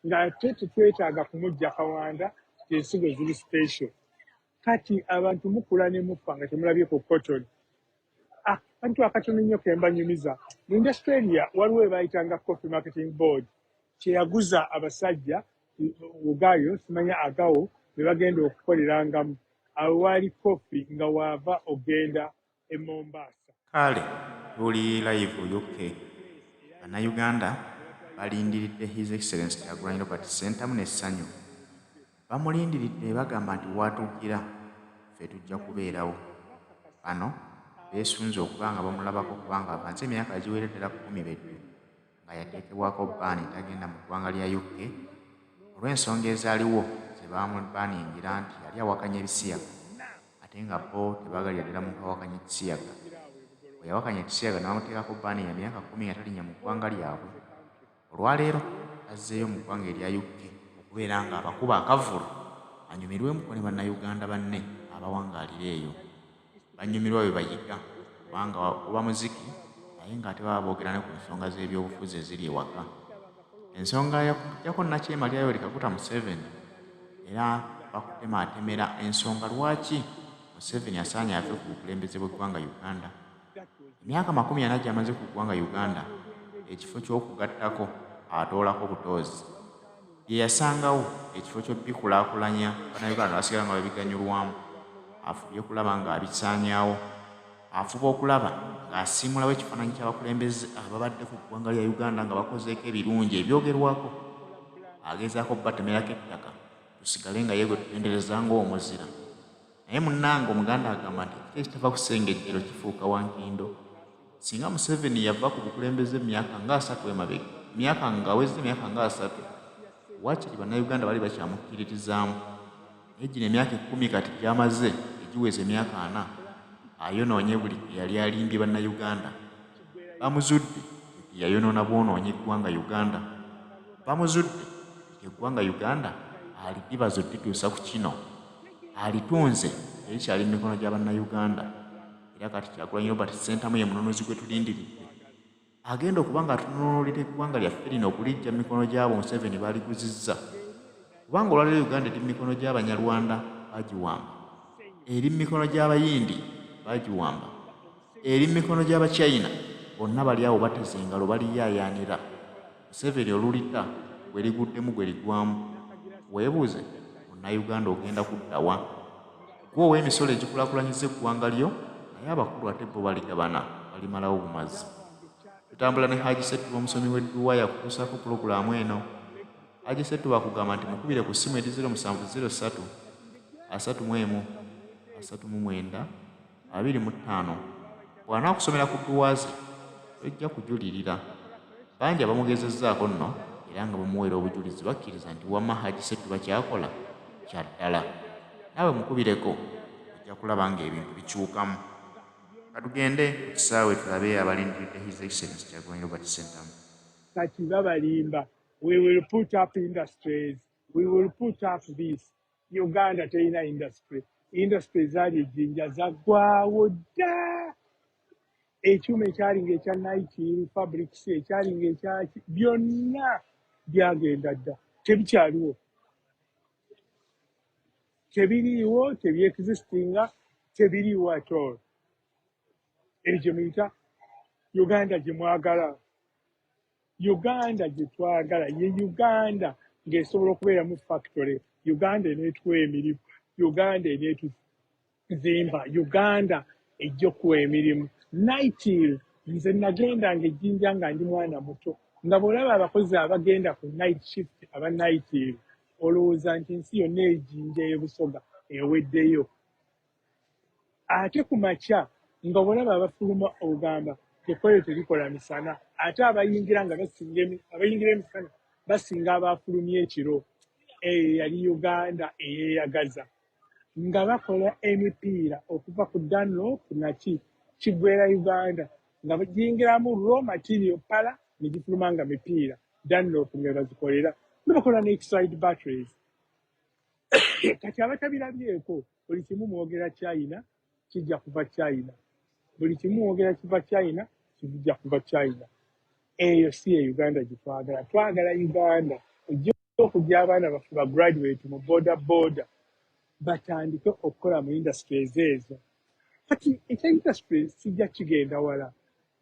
ng'ate tetwetaaga kumujja Kawanda, ensigo ziri special. Kati abantu mukula ne mufa nga temulabye ku cotton. Kantu akatono nnyo kemba nyumiza. Mu Australia waliwo ebayitanga Coffee Marketing Board kyeyaguza abasajja Ugayo simanya agawo be bagenda okukolerangamu awo wali kofi nga waava ogenda e Mombasa. Kale tuli live UK Bannayuganda balindiridde His Excellency Kyagulanyi Robert Ssentamu n'essanyu. Bamulindiridde bagamba nti watuukira ffe tujja kubeerawo. Bano beesunze okuba nga bamulabako kubanga avanze emyaka giweredde ddala 10 beddu nga yateekebwako bbaani tagenda mu ggwanga lya UK olw'ensonga ezaaliwo ze bamubaaningira nti yali awakanya ebisiyaga ate nga bo tebaagalira ddala muntu awakanya ekisiyaga. Bwe yawakanya ekisiyaga n'amuteekako bbaani ya myaka 10 nga talinnya mu ggwanga lyabwe. Olwaleero azzeeyo mu ggwanga erya UK okubeera nga abakuba akavulu anyumirwemu ne Bannayuganda banne abawangaalira eyo. Banyumirwa bwe bayiga kubanga oba muziki naye ng'ate baba boogera ne ku nsonga z'ebyobufuzi eziri ewaka. Ensonga yakujjako Nakyema Yoweri Kaguta Museveni era bakutemaatemera ensonga lwaki Museveni asaanye ave ku bukulembeze bw'eggwanga Uganda. Emyaka 40 gy'amaze ku ggwanga Uganda, ekifo ky'okugattako atoolako butoozi bye yasangawo ekifo ky'obikulaakulanya Bannayuganda basigala nga babiganyulwamu. Afubye kulaba ng'abisaanyaawo, afuba okulaba ng'asiimulawo ekifaananyi ky'abakulembeze ababadde ku ggwanga lya Uganda nga bakozeeko ebirungi ebyogerwako. Agezaako batemerako ettaka tusigale nga yeegwe tutendereza ng'omuzira. Naye munnange Omuganda agamba nti ekiti ekitava kusengejjero kifuuka wankindo. Singa Museveni yava ku bukulembeze emyaka nga 3 emabega, ng'awezze emyaka nga 3, waakiri Bannayuganda bali bakyamukkiririzaamu. Naye gino emyaka 10 kati gy'amaze egiweza emyaka 4 ayonoonye buli yali alimbye Bannayuganda. Bamuzudde yayonoona bwonoonye eggwanga Uganda. Bamuzudde eggwanga Uganda alibibazo lituusa ku kino alitunze erikyali mu mikono gya Bannayuganda. Era kati Kyagulanyi Robert Ssentamu ye mununuzi gwe tulindiridde agenda okuba nga atunuulira eggwanga lyaffe lino okuliggya mu mikono gy'abo Museveni baaliguzizza. Kubanga olwaleero Uganda eri mu mikono gy'Abanyarwanda bagiwamba, eri mu mikono gy'Abayindi bagiwamba, eri mu mikono gy'Abachina bonna bali awo bateze engalo baliyaayaanira. Museveni olulita gwe liguddemu gwe ligwamu. Weebuuze Munnayuganda ogenda kuddawa? Gwe ow'emisolo egikulaakulanyiza eggwanga lyo, naye abakulu ate bo baligabana balimalawo bumazi. Tutambula ne Haji Ssettuba omusomi w'edduwaya kutuusaako pulogulaamu eno. Haji Ssettuba akugamba nti mukubire ku ssimu eri 0703 31 39 25. Bw'anaakusomera ku dduwaaze tojja kujulirira. Bangi abamugezezzaako nno era nga bamuweera obujulizi bakkiriza nti wamma Haji Ssettuba kyakola kya ddala. Naawe mukubireko ojja kulaba ng'ebintu bikyukamu. Katugende ku kisaawe tulabe abalindiridde His Excellency Kyagulanyi Robert Ssentamu. Kati babalimba. We will put up industries. We will put up this. Uganda terina industry. Industry zaali ejjinja zaggwawo dda. Ekyuma ekyalinga ekya Nike fabrics ekyalinga ekyaki byonna byagenda dda. Tebikyaliwo. Tebiriiwo, tebyeexistinga, tebiriiwo at all. Ekyo muyita Uganda gye mwagala. Uganda gye twagala ye Uganda ng'esobola okubeeramu factory. Uganda eneetuwa emirimu. Uganda eneetuzimba. Uganda ejja okuwa emirimu. Nightil, nze nagendanga ejjinja nga ndi mwana muto. Nga bw'olaba abakozi abagenda ku night shift aba Nightil, olowooza nti ensi yonna ejjinja y'ebusoga eweddeyo. Ate ku makya nga bw'olaba abafuluma ogamba ekkoyo terikola misana. Ate abayingira emisana basinga abafulumya ekiro. Eyo yali Uganda eyeeyagaza. Nga bakola emipiira okuva ku Dunlop naki kiggweera Uganda. Nga bagiyingiramu raw material pala ne gifuluma nga mipiira. Dunlop nga bazikolera. Ne bakola ne Exide batteries. Kati abatabirabyeko buli kimu mwogera China kijja kuva China. Buli kimu mwogera kiva China kijja kuva China. Eyo si ye Uganda gye twagala. Twagala Uganda. okujja abaana baffe ba graduate mu boda batandike okukola mu industries ezo. Kati ekya industries kijja kigenda wala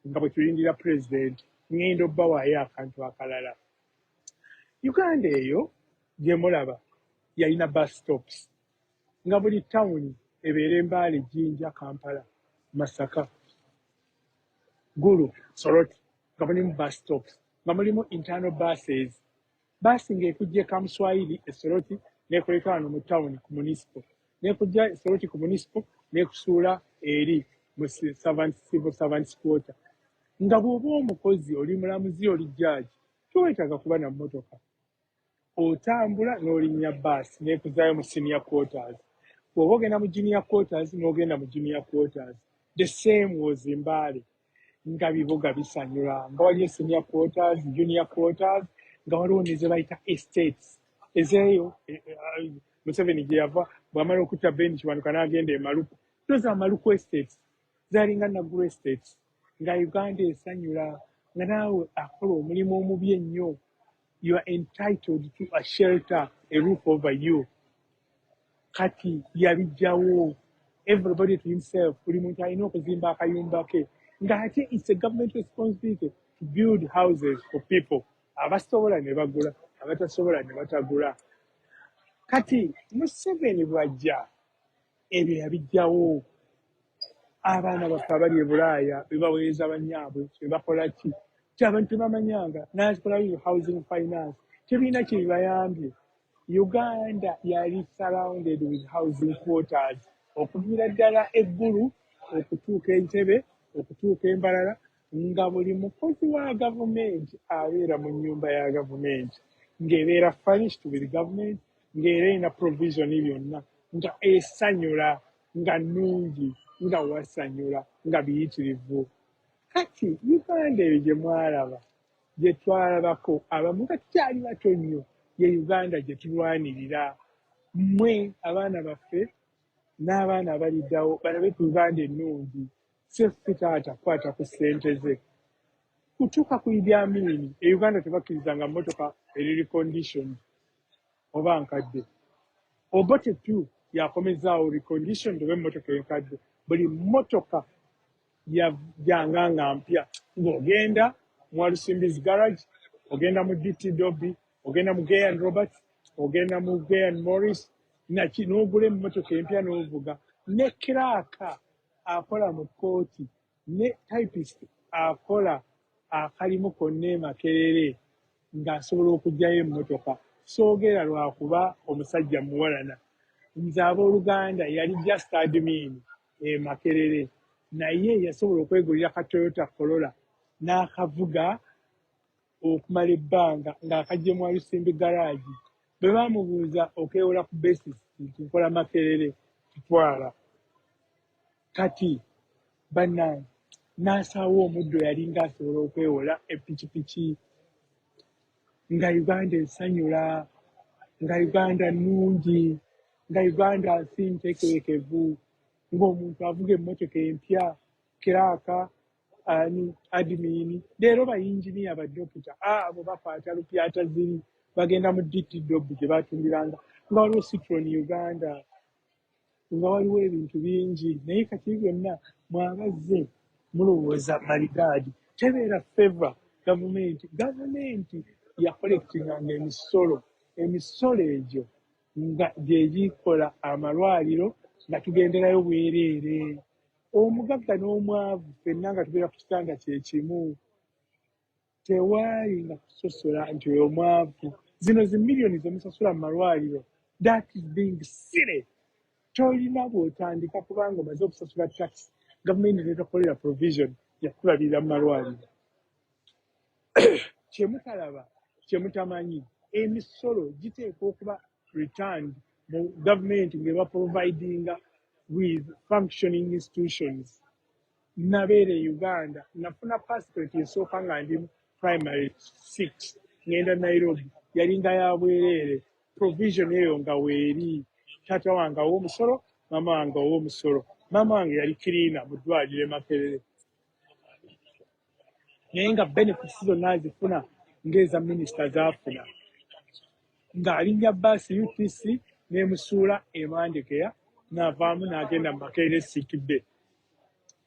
nga bwe tulindira president ngendo bbawaayo akantu akalala. Uganda eyo gye mulaba yalina bus stops nga buli tawuni ebeera Embaale, Jinja, Kampala, Masaka, Gulu, Soroti nga mulimu bus stops nga mulimu internal buses. Basi ng'ekujja e Kamuswayiri e Soroti n'ekuleka wano mu tawuni ku municipal, n'ekujja e Soroti ku municipal n'ekusuula eri mu civil servants quarter. Nga bw'oba omukozi oli mulamuzi oli judge toweetaaga kuba na mmotoka, otambula n'olinnya baasi n'ekuzaayo mu senior quarters. Bw'oba ogenda mu junior quarters n'ogenda mu junior quarters. The same was Mbale nga bibuga bisanyula nga waliyo senior quarters, junior quarters, nga waliwo ne ze bayita estates ezeeyo. Museveni gye yava bw'amala okutta Ben Kiwanuka n'agenda e Maluku, those are Maluku estates, zaalinga Naguru estates. Nga Uganda esanyula nga naawe akola omulimu omubi ennyo, you are entitled to a shelter, a roof over you. Kati yabijjawo, everybody to himself, buli muntu alina okuzimba akayumba ke, nga ate it's a government responsibility to build houses for people. Abasobola ne bagula, abatasobola ne batagula. Kati Museveni bw'ajja ebyo yabijjawo. Abaana baffe abali e Bulaaya bebaweereza bannyaabwe bebakola ki? Abantu tebamanyanga n'akolayo housing finance tebiina kye bibayambye. Uganda yali surrounded with housing quarters okuviira ddala eggulu okutuuka Entebbe okutuuka Embalala, nga buli mukozi wa gavumenti abeera mu nnyumba ya gavumenti ng'ebeera furnished with government, ng'era erina provision byonna, nga esanyula, nga nnungi, nga wasanyula, nga biyitirivu. Kati Uganda eyo gye mwalaba, gye twalabako abamu nga tukyali bato nnyo, ye Uganda gye tulwanirira. Mmwe abaana baffe n'abaana abaliddawo balabe ku Uganda ennungi. Seffe taata kwata ku ssente ze. Kutuuka ku Idi Amin, e Uganda tebakkirizanga mmotoka eri recondition oba nkadde. Obote tu yakomezaawo recondition oba emmotoka enkadde. Buli mmotoka yajjanga nga mpya. Ng'ogenda mu Walusimbi's garage, ogenda mu DT Dobby, ogenda mu Gay and Roberts, ogenda mu Gay and Morris, n'ogula emmotoka empya n'ovuga. Ne clerk akola mu kkooti, ne typist akola akalimu konna e Makerere ng'asobola okuggyayo emmotoka. Soogera lwakuba omusajja muwalana. Nze abooluganda yali just admin e Makerere, naye yasobola okwegulira ka Toyota Corolla n'akavuga okumala ebbanga ng'akajje mu Walusimbi garage. Bwe baamubuuza okwewola ku basis nti nkola Makerere, tutwala. Kati bannange n'asaawo omuddo yali ng'asobola okwewola epikipiki. Nga Uganda esanyula, nga Uganda nnungi, nga Uganda nsi nteekerekevu, ng'omuntu avuga emmotoka empya, kiraaka, admin, leero bayinginiya badokita, abo bakwata lupyata ziri, bagenda mu DT Dobby gye batundiranga, nga waliwo Citron Uganda, nga waliwo ebintu bingi, naye kati byonna mwabazze mulowooza maligaadi, tebeera favor gavumenti. Gavumenti yakolektinganga emisolo egyo nga gyegikola amalwaliro nga tugenderayo bwereere. Omugagga n'omwavu ffenna nga tubeera ku kitanda kye kimu, tewaali nga kusosola nti oyo omwavu. Zino zi millions zemusasula mu malwaliro, that is being silly. Tolina bw'otandika kubanga omaze okusasula tax, gavumenti netakolera provision yakulabirira mu malwaliro. Kyemutalaba, kyemutamanyi, emisolo giteekwa okuba returned mu gavumenti ng'eba providinga with functioning institutions. Nabeera e Uganda, nafuna passport esooka nga ndi primary 6, ngenda Nairobi, yalinga ya bwereere, provision eyo nga weeri. Taata wange ow'omusolo, mama wange ow'omusolo. Mama wange yali kirina mu ddwaliro e Makerere, naye nga benefits zonna azifuna ng'eza minisita zaafuna. ng'alinnya bbaasi UTC n'emusuula emandekeya n'avaamu n'agenda mu Makerere Sick Bay.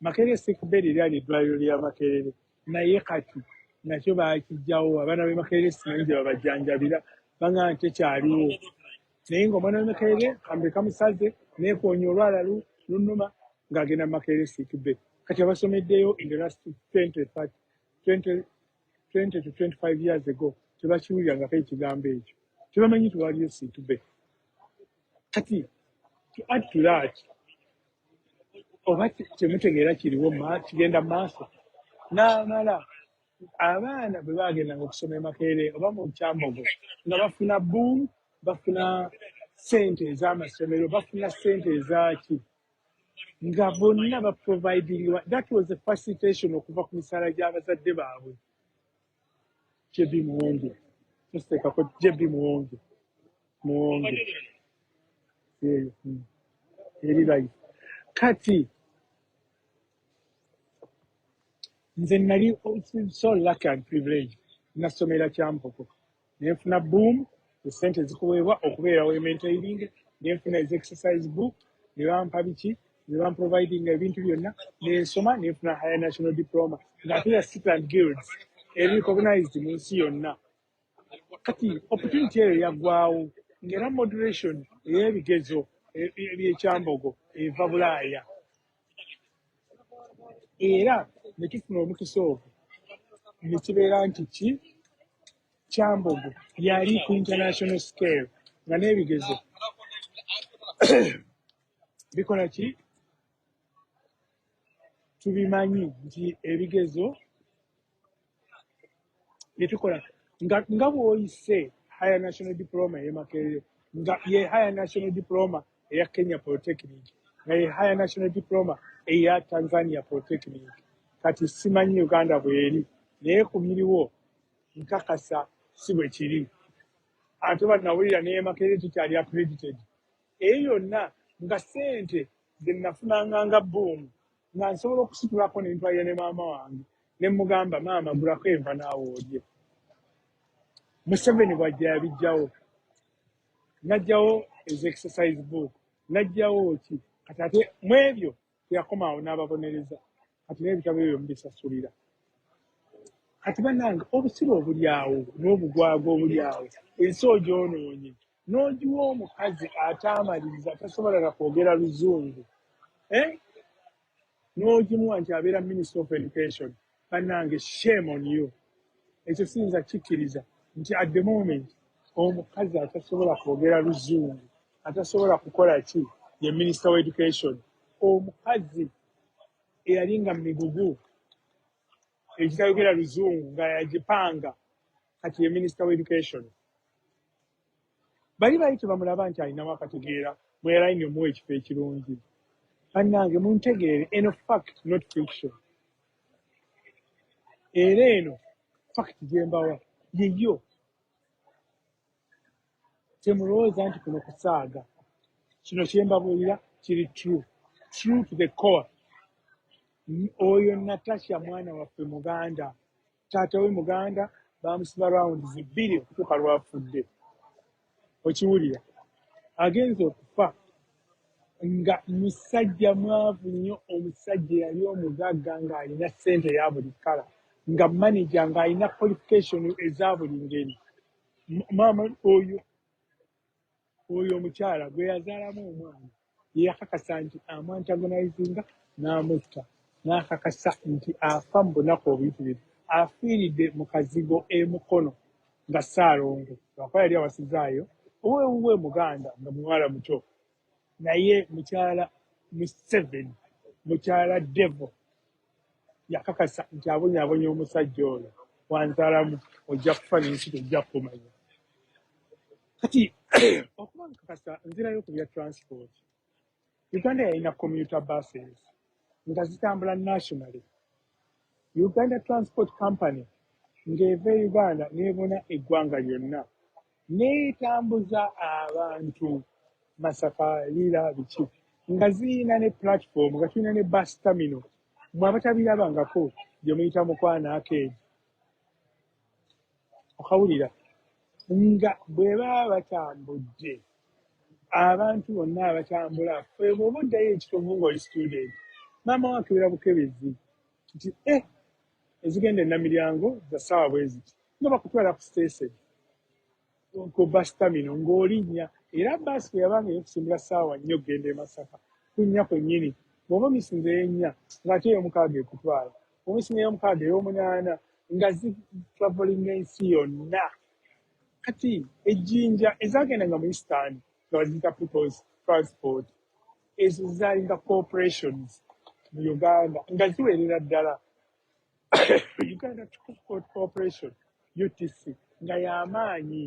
Makerere Sick Bay lirya eddwaliro lya Makerere naye kati nakyo baakijjawo abaana b'e Makerere simanyi gye babajjanjabira baŋŋamba nti tekyaliwo naye ng'omwana w'e Makerere kambe kamusaze neekoonya olwala lunnuma ng'agenda mu Makerere Sick Bay. Kati abasomeddeyo in the last 20 to 25 years ago tebakiwulirangako ekigambo ekyo tebamanyi tiwaliyo Sick Bay. Kati to add to that oba temutegeera kiriwo kigenda maaso n'amala abaana bwe baagendanga okusoma e Makerere oba mu Kyambogo nga bafuna boom bafuna ssente ez'amasomero bafuna ssente ezaki nga bonna baprovidingwa. That was a facilitation okuva ku misaala gy'abazadde baabwe. Jebi Muwonge tusitekako Jebi Muwonge eri life. Kati nze nali so lucky and privileged nasomera Kyambogo nenfuna boom esente zikuweebwa okubeerawo maintaining nenfuna exercise book ne bampa biki ne bamproviding ebintu byonna nensoma nenfuna higher national diploma ng'ate ya City Guilds recognized mu nsi yonna. Kati opportunity eyo yaggwawo ng'era moderation ey'ebigezo eby'Ekyambogo eva Bulaaya era ne tufuna omukisa ogwo ne kibeera nti Kyambogo yali ku international scale nga n'ebigezo bikola ki tubimanyi nti ebigezo byetukola nga bw'oyise higher national diploma ey'e Makerere nga ye higher national diploma eya Kenya Polytechnic nga ye higher national diploma eya Tanzania Polytechnic. Kati simanyi Uganda bweri naye kumiriwo nkakasa si bwe kiri ate bannawulira n'e Makerere tukyali accredited eyo yonna nga ssente ze nafunanga nga boom nga nsobola okusitulako ne ntwalira ne maama wange ne mugamba maama gulako enva naawe olye. Museveni bw'ajja yabijjawo n'ajjawo exercise book n'ajjawo ki kati ate mu ebyo teyakomaawo n'ababonereza kati n'ebitabo ebyo mubisasulira. Kati bannange obusiru obuli awo n'obugwaga obuli awo ensi ogyonoonye n'ogiwa omukazi ataamaliriza atasobola na kwogera Luzungu n'ogimuwa nti abeera Minister of Education. Bannange shame on you. Ekyo siyinza kikkiriza nti at the moment omukazi atasobola kwogera Luzungu atasobola kukola ki ye Minister of Education. Omukazi eyalinga migugu ekitayogera Luzungu nga yagipanga kati ye Minister of Education. Bali bayite bamulaba nti alinamu akategeera mweraine omuwa ekifo ekirungi. Bannange muntegeere eno fact not fiction. Era eno fact gyembawa yiyo temulowooza nti kuno kusaaga kino kyembabuulira kiri true to the core. Oyo Natasha mwana waffe Muganda taata we Muganda bamusiba rounds 2 okutuuka lwafudde okiwulira agenza okufa nga musajja mwavu nnyo omusajja yali omugagga ng'alina ssente ya buli kala nga manager ng'alina qualification eza buli ngeri. Maama oyo omukyala gwe yazaalamu omwana yakakasa nti amwantagonizinga n'amutta n'akakasa nti afa mu bunaku obuyitirivu afiiridde mu kazigo emukono nga Ssaalongo lwakuba yali awasizaayo owewuwe Muganda nga muwala muto naye mukyala Museveni mukyala Devo yakakasa nti abonyaabonya omusajja oyo wanzaalamu ojja kufa n'ensi tojja kumanya. Kati okuba nkakasa nzirayo ku bya transport. Uganda yalina commuter buses nga zitambula nationally. Uganda Transport Company ng'eva Uganda n'ebona eggwanga lyonna n'etambuza abantu Masaka biki nga zirina ne platform nga tulina ne bus terminal mwe abatabirabangako gye muyita Mukwana Arcade okawulira nga bwe baba batambudde abantu bonna abatambula ffe bw'oba oddayo ekitovu ng'oli student maama wakebera bukebezi nti ezigenda enamiryango za ssaawa bwe ziti nga bakutwala ku station ku bus terminal ng'olinnya era baasi bwe yabanga eyokusimbula ssaawa nnyo okgenda e Masaka kunnya kwennyini bw'oba omisinza ey'ennya ng'ate ey'omukaaga ekutwala omisinza ey'omukaaga ey'omunaana nga zitravolinger ensi yonna kati ejjinja ezagendanga mu Eastern nga baziyita people's transport ezo zaalinga corporations mu Uganda nga ziwerera ddala Uganda Transport Corporation UTC nga y'amaanyi.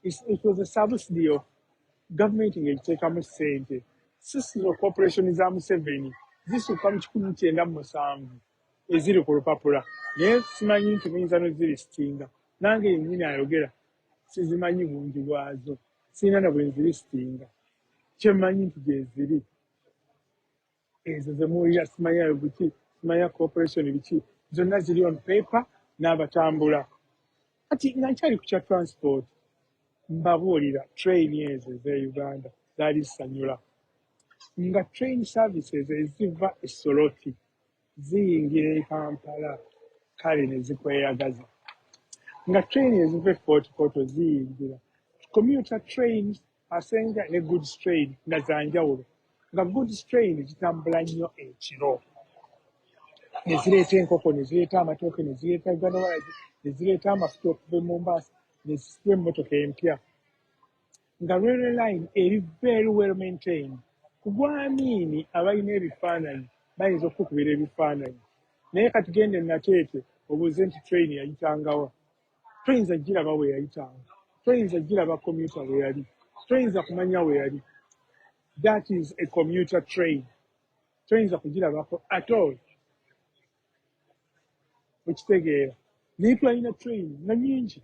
It was a subsidy of government ng'ekiteekamu ssente. Sisino corporation za Museveni zisukka mu 1997 eziri ku lupapula naye simanyi nti muyinza n'ozirisitinga nange yennyini ayogera sizimanyi bungi bwazo sirina na bwe nzirisitinga kyemmanyi nti gyeziri ezo zemuwulira simanyayo buki simanya corporation biki zonna ziri on paper n'abatambula kati nga nkyali ku kya transport mbabuulira train ezo eze Uganda zaali zisanyula nga train services eziva e Soroti ziyingira e Kampala kale ne zikweyagaza nga train eziva e Fort Portal ziyingira commuter trains asenga ne goods train nga zanjawulo nga goods train zitambula nnyo ekiro ne zireeta enkoko ne zireeta amatooke ne zireeta ganowalazi ne zireeta amafuta okuva e Mombasa ne zisiba emmotoka empya nga railway line eri very well maintained kugwamiini abalina ebifaananyi bayinza okukubira ebifaananyi naye kati genda e Nateete obuuze nti train yayitangawa toyinza giraba we yayitanga toyinza giraba commuter we yali toyinza kumanya we yali that is a commuter train toyinza kugirabako at all okitegeera naye twalina train nga nyingi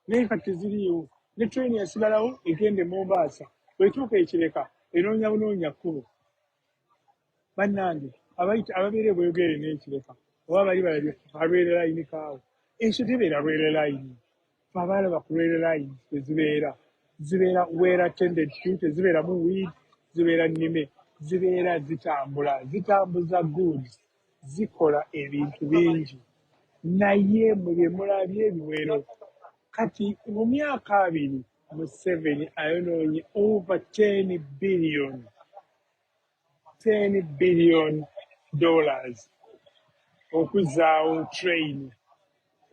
naye kati teziriiwo ne train yasigalawo egenda e Mombasa bwetuuka ekireka enoonya bunoonya kkubo bannange ababeera ebweyogere n'ekireka oba bali balabye alwere layini kaawo ekyo tebeera lwere layini fe abaalaba ku lwere layini zibeera well attended to tezibeeramu weed zibeera nnime zibeera zitambuza goods zikola ebintu bingi naye mu bye mulabye ebiwero kati mu myaka 2 Museveni ayonoonye over $10 billion okuzzaawo train.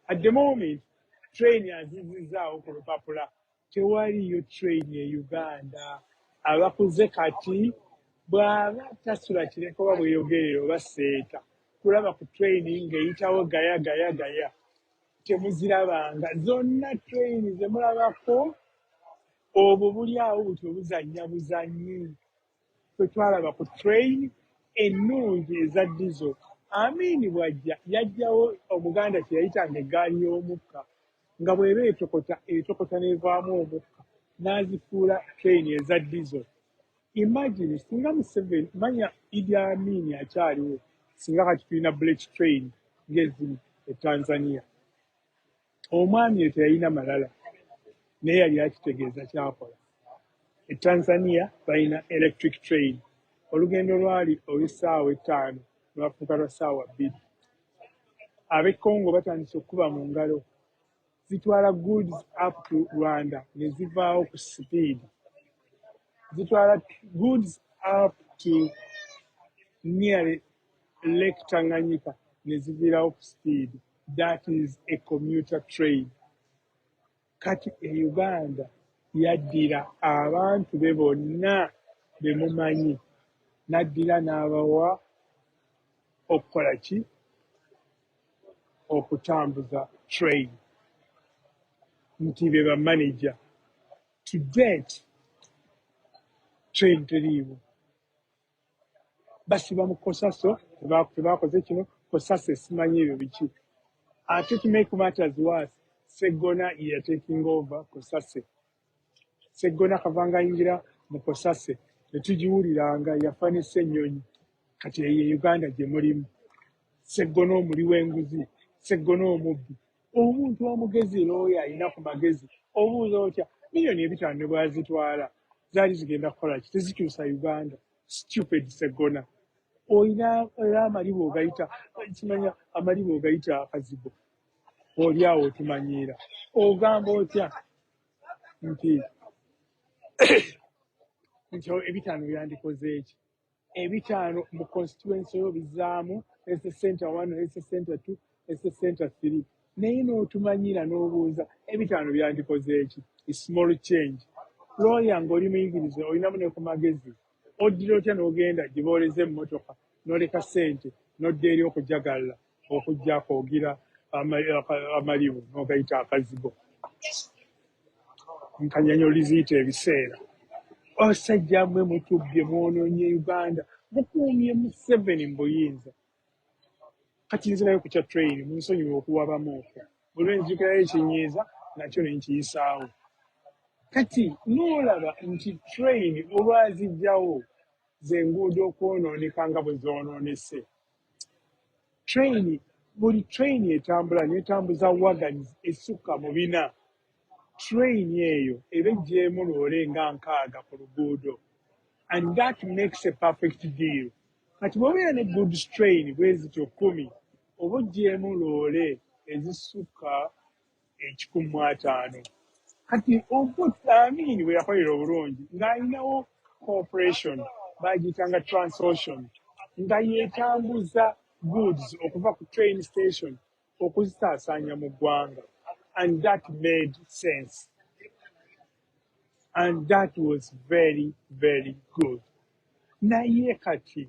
At the moment train azizizaawo ku lupapula tewaliyo train e Uganda abakuze kati bw'aba tasula kireka oba bweyogerera oba seeta kulaba ku train ng'eyitawo gaya temuzirabanga zonna train zemulabako obwo buli awo buti obuzannya buzannyi ffe twalaba ku train ennungi eza diesel Amini bwajja yajjawo Omuganda kyeyayitanga eggaali y'omukka nga bw'eba etokota n'evaamu omukka n'azifuula train eza diesel. Imagine singa Museveni manya Idi Amin akyaliwo singa kati tulina bullet train ng'eziri e Tanzania omwami oyo teyalina malala naye yali akitegeeza kyakola. E Tanzania balina electric train olugendo lwali olw'essaawa 5 lwafuuka lwa ssaawa 2. Ab'e Congo batandise okukuba mu ngalo zitwala goods up to Rwanda ne zivaawo ku speed zitwala goods up to nearly Lake Tanganyika ne ziviirawo ku speed. That is a commuter train. Kati e Uganda yaddira abantu be bonna be mumanyi n'addira n'abawa okukola ki okutambuza train nti be bamanager. To date train teriiwo basiba mu Kosaso tebaakoze kino Kosaso simanyi ebyo biki ate to make matters worse Segona ye taking over Kosase. Segona kavanga ingira mu Kosase ne tugiwuliranga yafane Ssenyonyi kati ye Uganda gye mulimu Segona omuli w'enguzi Segona omubbi omuntu omugezi n'oyo alina ku magezi obuuza otya miliyoni 5 ne bwazitwala zaali zigenda kukola ki tezikyusa Uganda stupid segona oyina era amalibu ogayita kimanya amalibu ogayita akazigo oli awo otumanyiira ogamba otya nti ebitaano byandikoze eki ebitaano mu constituency yo bizaamu ese center 1 ese center 2 ese center 3 naye n'otumanyiira n'obuuza ebitaano byandikoze eki small change lawyer ng'oli muyigirize olinamu ne ku magezi oddira otya n'ogenda gibooleza emmotoka n'oleka ssente n'odda eri okujagalala okujjako ogira amalibu n'ogayita akazigo nkanyanyoli ziyita ebiseera osajja mmwe mutubbye mwonoonye Uganda mukuumye Museveni mu buyinza kati nzirayo ku kya train munsonyiwe okuwabamu okwo olw'enzijukirayo ekinyiiza nakyo ne nkiyisaawo kati n'olaba nti train olwazijjawo z'enguudo okwonooneka nga bwe zoonoonese buli train etambula n'etambuza wagons esukka mu 4 train eyo eba ejjeemu loole nga 6 ku luguudo and that makes a perfect deal kati bw'obeera ne goods train bwe zityo 10 oba ojjeemu loole ezisukka 150 kati Amin bwe yakolera obulungi ng'alinawo corporation bagiyitanga Transocean nga yeetambuza goods okuva ku train station okuzisaasaanya mu ggwanga and that made sense and that was very very good naye kati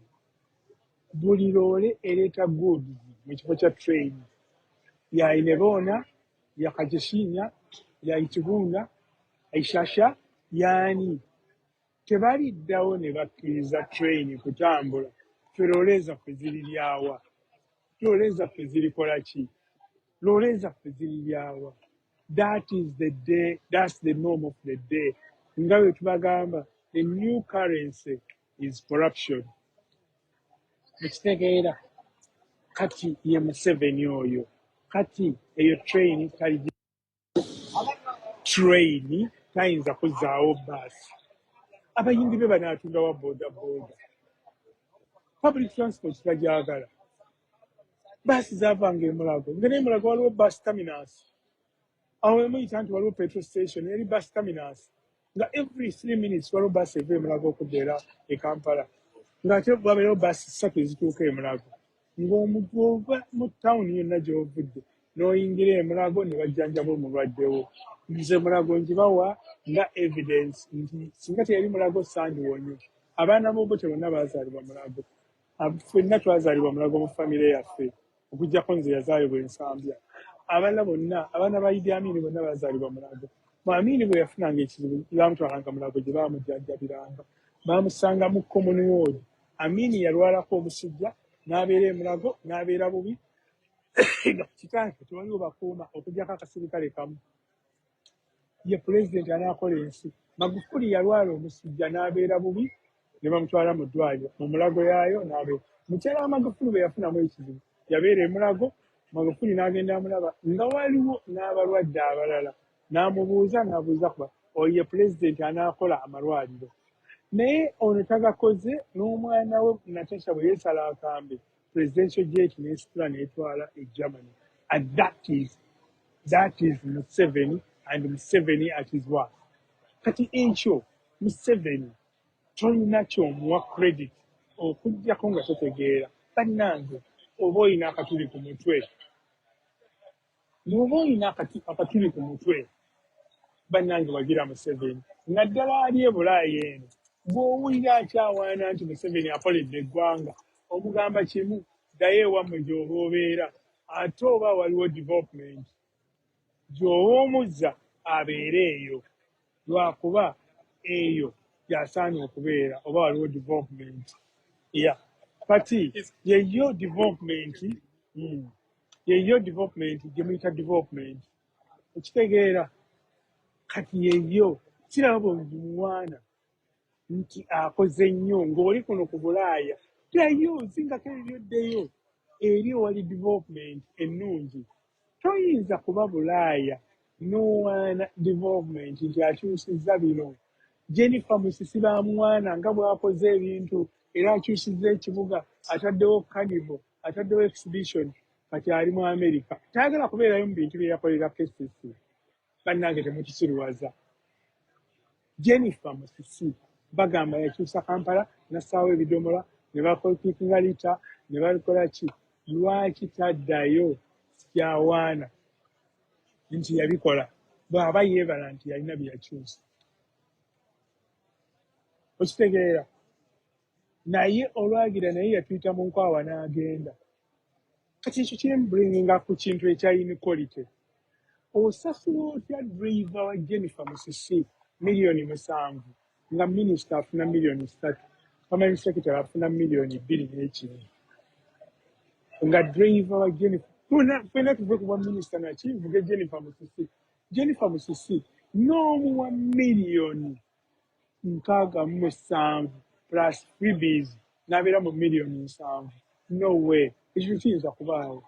buli loole ereeta goods mu kifo kya train ya Inebona ya Kajishinya ya Itibunda Aishasha yaani tebaliddawo ne bakkiriza train kutambula loole zaffe ziri lyawa loole zaffe zirikola ki loole zaffe ziri lyawa that is the day that's the norm of the day nga bwe tubagamba the new currency is corruption ekitegeera kati ye Museveni oyo kati eyo train tayinza kuzzaawo baasi abayindi be banaatunda wa bodaboda public transport tagyagala baasi zaavanga emulago nga n'emulago waliwo bus terminus awo emuyita nti waliwo petrol station eri bus terminus nga every 3 minutes waliwo baasi eva emulago okuddeera e Kampala ng'ate wabeerawo baasi 3 ezituuka emulago ng'omuntu ova mu tawuni yonna gy'ovudde n'oyingira emulago ne bajjanjaba omulwaddewo nze mulago ngibawa nga evidence nti singa teyali mulago sandiwonye abaana b'obo bonna baazaalibwa mulago ffenna twazaalibwa mulago mu famire yaffe okuggyako nze yazaalibwa ensambya abaana bonna abaana ba Idi Amin bonna baazaalibwa mulago Amin bwe yafunanga ekizibu baamutwalanga mulago gye baamujjanjabiranga baamusanga mu common ward Amin yalwalako omusujja n'abeera emulago n'abeera bubi nga kitanke tewaliwo bakuuma okuggyako akasirikale kamu ye pulezidenti anaakola ensi Magufuli yalwala omusujja n'abeera bubi ne bamutwala mu ddwaliro mu mulago yaayo n'abeera mukyala wa Magufuli bwe yafunamu ekizibu yabeera emulago Magufuli n'agenda amulaba nga waliwo n'abalwadde abalala n'abuuza kuba oyo ye pulezidenti anaakola amalwaliro naye ono tagakoze n'omwana we Natasha bwe yeesala akambe presidential jet n'esitula n'etwala e Germany and that is Museveni and Museveni at his work kati ekyo Museveni tolina ky'omuwa credit okuggyako nga totegeera bannange oba olina akatuli ku mutwe n'oba olina akatuli ku mutwe bannange wagira Museveni nga ddala ali e Bulaayi eno bw'owulira akyawaana nti Museveni akoledde eggwanga omugamba kimu ddayo ewammwe gy'oba obeera ate oba waliwo development gy'oba omuzza abeere eyo lwakuba eyo gyasaana okubeera oba waliwo development kati yeyo development gye muyita development ekitegeera kati yeyo kiraba bwegimuwaana nti akoze nnyo ng'oli kuno ku Bulaaya ddayo zingako ebyoddeyo eri ewali development ennungi toyinza kuba Bulaaya n'owaana development nti akyusizza bino. Jennifer Musisi bamwana nga bw'akoze ebintu era akyusizza ekibuga, ataddewo carnival, ataddewo exhibition, kati ali mu Amerika. Tayagala kubeerayo mu bintu bye yakolera KCC. Bannange temukisiruwaza. Jennifer Musisi bagamba yakyusa Kampala, nassaawo ebidomola, ne bakolpikinga lita, ne balikola ki? Lwaki taddayo kyawaana nti yabikola? Bw'aba yeebala nti yalina bye yakyusa. Okitegeera? Naye olwagira naye yatuyita mu nkwawa n'agenda. Kati ekyo kimbulinga ku kintu ekya inequality. Osasula otya driver wa Jennifer Musisi $7,000,000 nga minisita afuna $3,000,000, permanent secretary afuna $2,200,000 nga driver wa Jennifer fena tuve kuba minisita naki mvuge Jennifer Musisi. Jennifer Musisi n'omuwa $6,700,000 plus freebies n'abeera mu $7,000,000. No way. Ekyo kiyinza kubaawo.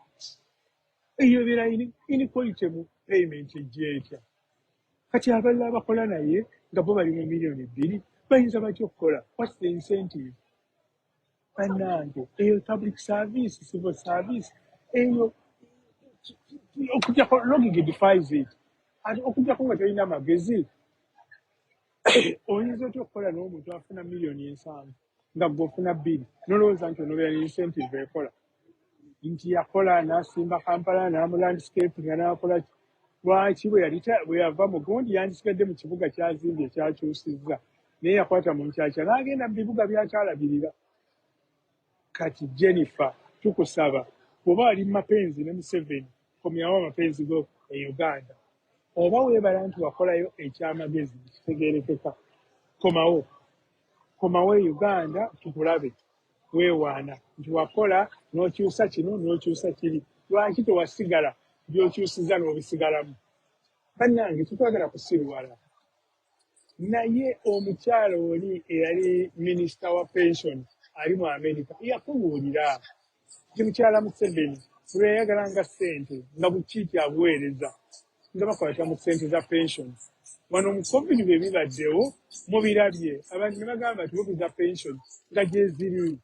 Eyo beera inequality mu payment ejjeetya. Kati abalala abakola naye nga bo bali mu $2,000,000 bayinza batya okukola? What's the incentive? Bannange, eyo public service, civil service, eyo okujjako logic defies it. Ate okujjako nga tolina magezi, oyinza otya okukola n'omuntu afuna $7,000,000 nga gwe ofuna 2 nolowooza nti onobeera n'incentive ekola? Nti yakola n'asimba Kampala n'amu landscape nga n'akola lwaki bwe yava mu gundi yandisigadde mu kibuga kyazimbye ekyakyusizza naye yakwata mu nkyakya n'agenda mu bibuga byakyalabirira. Kati Jennifer tukusaba bw'oba wali mu mapenzi ne Museveni komyawo amapenzi go e Uganda, oba weebala nti wakolayo ekyamagezi kitegeerekeka, komawo e Uganda tukulabe. Weewaana nti wakola n'okyusa kino n'okyusa kiri, lwaki tewasigala by'okyusizza n'obisigalamu? Bannange tetwagala kusiruwala. Naye omukyala oli eyali minisita wa pension ali mu Amerika yakubuulira nti mukyala Museveni bwe yayagalanga ssente nga bukiiti abuweereza nga bakwata mu ssente za pension. Wano mu COVID bwe bibaddewo mubirabye, abantu ne bagamba nti buguza pension nga gye ziri.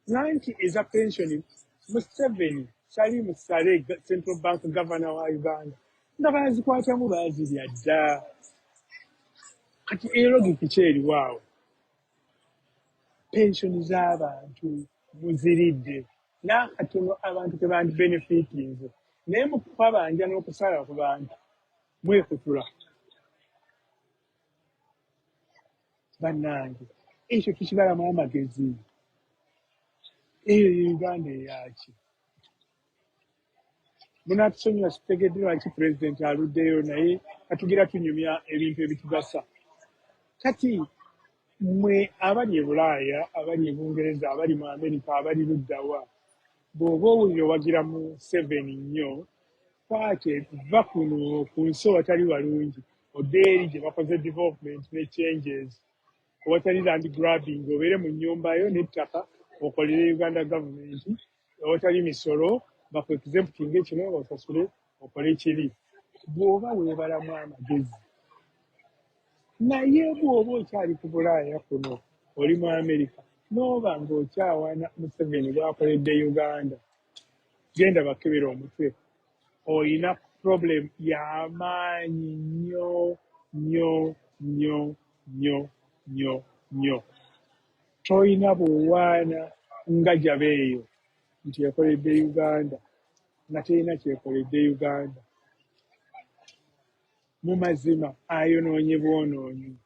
Nanti eza pension Museveni Salim Saleh, Central Bank Governor wa Uganda, nga bazikwatamu baazirya dda. Kati logiki ki eriwaawo? Pensioni z'abantu muziridde n'akatono abantu ke bandi benefitinze, naye mu kubanja n'okusala ku bantu mwekutula. Bannange, ekyo tukibalamu amagezi. Eyo Uganda eyaki? Munatusonyiwa tutegedde lwaki pulezidenti aluddeyo naye katugira tunyumya ebintu ebitugasa. Kati mmwe abali e Bulaaya, abali e Bungereza, abali mu Amerika, abali luddawa, bw'oba owulira owagira mu 7 nnyo, kwate va kuno ku nsi owatali walungi, odde eri gye bakoze development ne changes, owatali land grabbing, obeere mu nnyumba yo n'ettaka okolere Uganda government, owatali misolo baku exempting ekino osasule okole ekiri. Bw'oba weebalamu amagezi. Naye bw'oba okyali ku Bulaaya kuno oli mu Amerika n'oba ng'okyawaana Museveni bw'akoledde Uganda, genda bakebera omutwe. Oyina problem y'amaanyi nnyo nnyo nnyo nnyo nnyo nnyo. Toyina bw'owaana nga Jabeeyo nti yakoledde Uganda nga terina kyekoledde Uganda. Mu mazima ayonoonye bwonoonyi,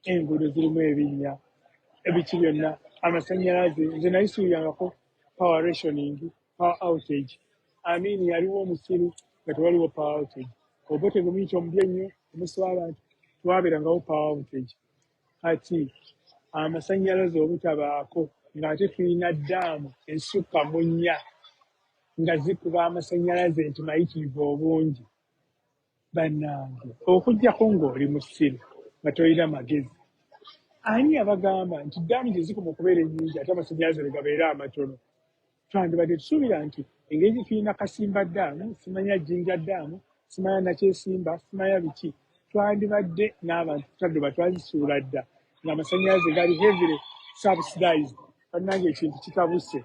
enguudo zirimu ebinnya, ebiki byonna, amasannyalaze. Nze nayisuubirangako power rationing, power outage. Amini yaliwo omusiru nga tewaliwo power outage. Oba tegumuyita omubi ennyo omusiba abantu twabeerangawo power outage. Kati amasannyalaze obutabaako ng'ate tulina ddaamu esukka mu 4 nga zikuba amasannyalaze nti mayitirivu obungi. Bannange, okuggyako ng'oli mu ssiru nga tolina magezi. Ani abagamba nti ddaamu gye zikoma okubeera ennyingi ate amasannyalaze ne gabeera amatono? twandibadde tusuubira nti engeri gyetulinda Kasimba ddaamu, simanya Jinja ddaamu, simanya Nakyesimba, simanya biki, twandibadde n'abantu tutadde batwazisuula dda ng'amasannyalaze gali heavily subsidized. Bannange ekintu kitabuse,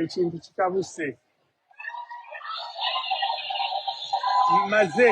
ekintu kitabuse. Maze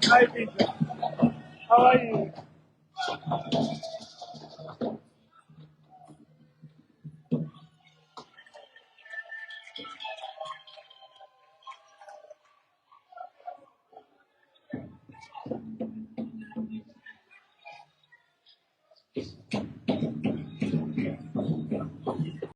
Hi, Peter. How are you?